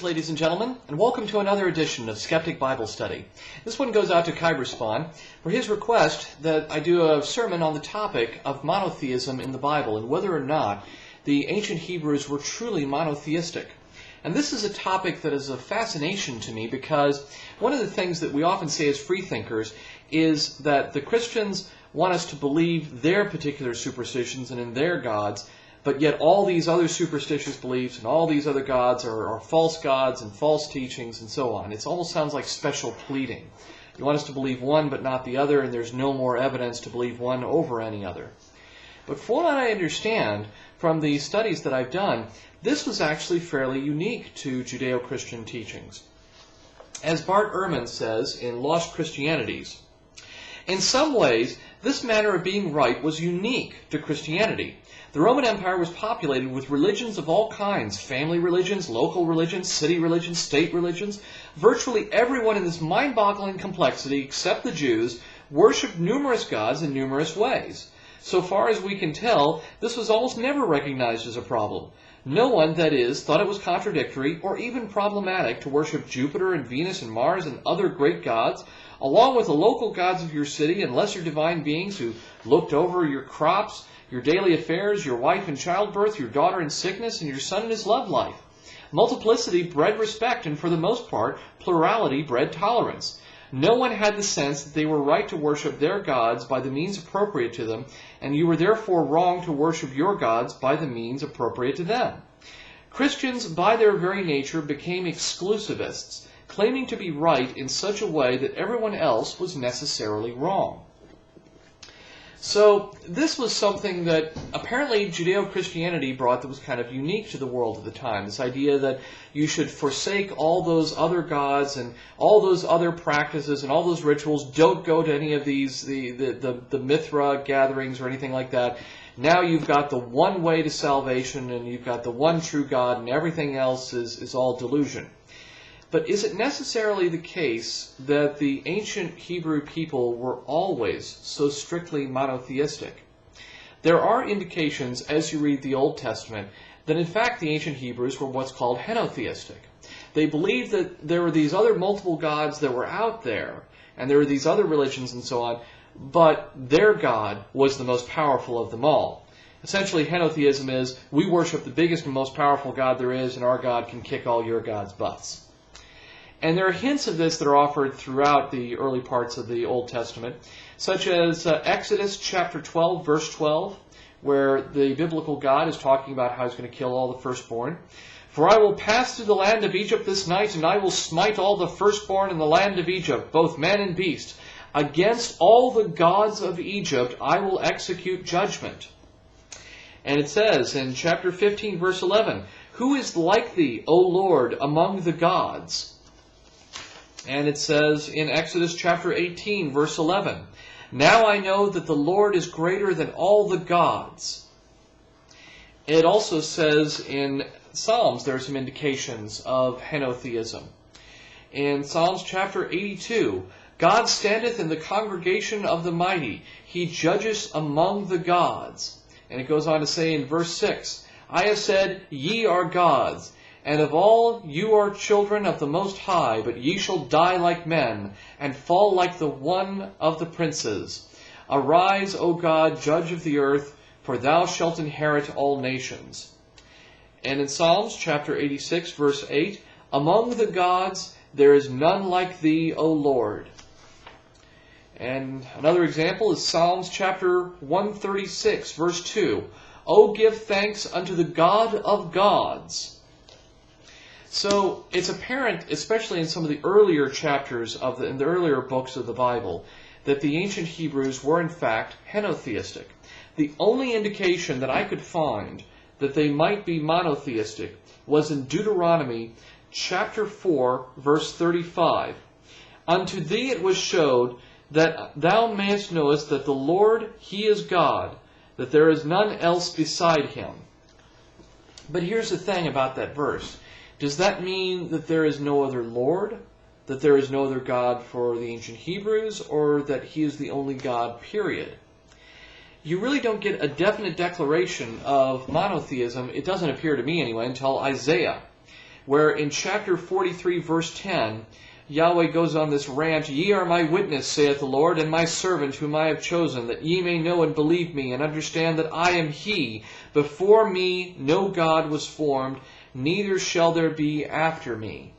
ladies and gentlemen, and welcome to another edition of Skeptic Bible Study. This one goes out to Kyberspawn for his request that I do a sermon on the topic of monotheism in the Bible and whether or not the ancient Hebrews were truly monotheistic. And this is a topic that is a fascination to me because one of the things that we often say as freethinkers is that the Christians want us to believe their particular superstitions and in their gods, but yet all these other superstitious beliefs and all these other gods are false gods and false teachings and so on. It almost sounds like special pleading. You want us to believe one but not the other, and there's no more evidence to believe one over any other. But from what I understand from the studies that I've done, this was actually fairly unique to Judeo-Christian teachings. As Bart Ehrman says in Lost Christianities, in some ways, this manner of being right was unique to Christianity. The Roman Empire was populated with religions of all kinds, family religions, local religions, city religions, state religions. Virtually everyone in this mind-boggling complexity, except the Jews, worshipped numerous gods in numerous ways. So far as we can tell, this was almost never recognized as a problem. No one, that is, thought it was contradictory or even problematic to worship Jupiter and Venus and Mars and other great gods, along with the local gods of your city and lesser divine beings who looked over your crops, your daily affairs, your wife in childbirth, your daughter in sickness, and your son in his love life. Multiplicity bred respect, and for the most part, plurality bred tolerance. No one had the sense that they were right to worship their gods by the means appropriate to them, and you were therefore wrong to worship your gods by the means appropriate to them. Christians, by their very nature, became exclusivists, claiming to be right in such a way that everyone else was necessarily wrong. So this was something that apparently Judeo-Christianity brought that was kind of unique to the world at the time. This idea that you should forsake all those other gods and all those other practices and all those rituals. Don't go to any of these, the Mithra gatherings or anything like that. Now you've got the one way to salvation and you've got the one true God and everything else is all delusion. But is it necessarily the case that the ancient Hebrew people were always so strictly monotheistic? There are indications, as you read the Old Testament, that in fact the ancient Hebrews were what's called henotheistic. They believed that there were these other multiple gods that were out there, and there were these other religions and so on, but their God was the most powerful of them all. Essentially, henotheism is, we worship the biggest and most powerful God there is, and our God can kick all your gods' butts. And there are hints of this that are offered throughout the early parts of the Old Testament, such as Exodus chapter 12, verse 12, where the biblical God is talking about how he's going to kill all the firstborn. For I will pass through the land of Egypt this night, and I will smite all the firstborn in the land of Egypt, both man and beast. Against all the gods of Egypt I will execute judgment. And it says in chapter 15, verse 11, Who is like thee, O Lord, among the gods? And it says in Exodus chapter 18, verse 11, Now I know that the Lord is greater than all the gods. It also says in Psalms, there are some indications of henotheism. In Psalms chapter 82, God standeth in the congregation of the mighty. He judgeth among the gods. And it goes on to say in verse 6, I have said, Ye are gods, and of all you are children of the Most High, but ye shall die like men, and fall like the one of the princes. Arise, O God, judge of the earth, for thou shalt inherit all nations. And in Psalms chapter 86, verse 8, Among the gods there is none like thee, O Lord. And another example is Psalms chapter 136, verse 2, O give thanks unto the God of gods. So it's apparent, especially in some of the earlier chapters in the earlier books of the Bible, that the ancient Hebrews were in fact henotheistic. The only indication that I could find that they might be monotheistic was in Deuteronomy chapter 4, verse 35. Unto thee it was showed that thou mayest knowest that the Lord, He is God, that there is none else beside Him. But here's the thing about that verse. Does that mean that there is no other Lord? That there is no other God for the ancient Hebrews? Or that He is the only God, period? You really don't get a definite declaration of monotheism, it doesn't appear to me anyway, until Isaiah. where in chapter 43, verse 10, Yahweh goes on this rant, "Ye are my witness, saith the Lord, and my servant whom I have chosen, that ye may know and believe me, and understand that I am He. Before me no God was formed, neither shall there be after me."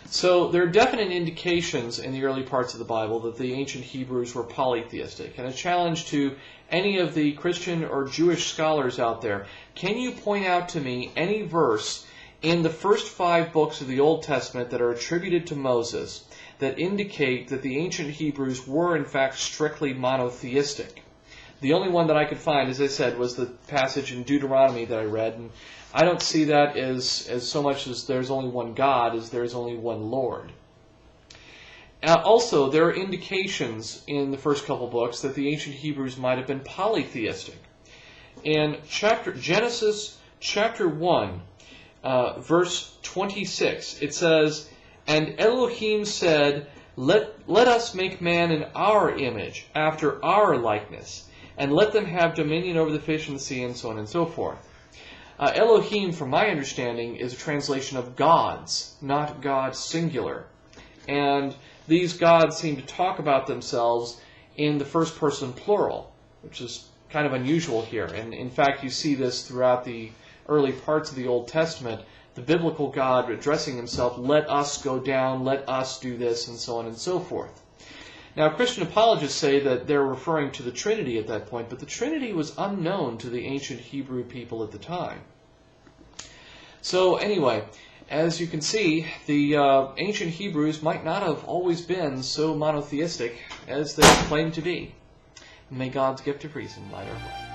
So there are definite indications in the early parts of the Bible that the ancient Hebrews were polytheistic. And a challenge to any of the Christian or Jewish scholars out there, can you point out to me any verse in the first 5 books of the Old Testament that are attributed to Moses that indicate that the ancient Hebrews were in fact strictly monotheistic? The only one that I could find, as I said, was the passage in Deuteronomy that I read, and I don't see that as so much as there's only one God as there's only one Lord. Also, there are indications in the first couple books that the ancient Hebrews might have been polytheistic. In Genesis chapter 1, verse 26, it says, "And Elohim said, Let us make man in our image, after our likeness, and let them have dominion over the fish in the sea," and so on and so forth. Elohim, from my understanding, is a translation of gods, not God singular. And these gods seem to talk about themselves in the first person plural, which is kind of unusual here. And in fact, you see this throughout the early parts of the Old Testament, the biblical God addressing himself, "Let us go down, let us do this," and so on and so forth. Now, Christian apologists say that they're referring to the Trinity at that point, but the Trinity was unknown to the ancient Hebrew people at the time. So anyway, as you can see, the ancient Hebrews might not have always been so monotheistic as they claim to be. May God's gift of reason light our way.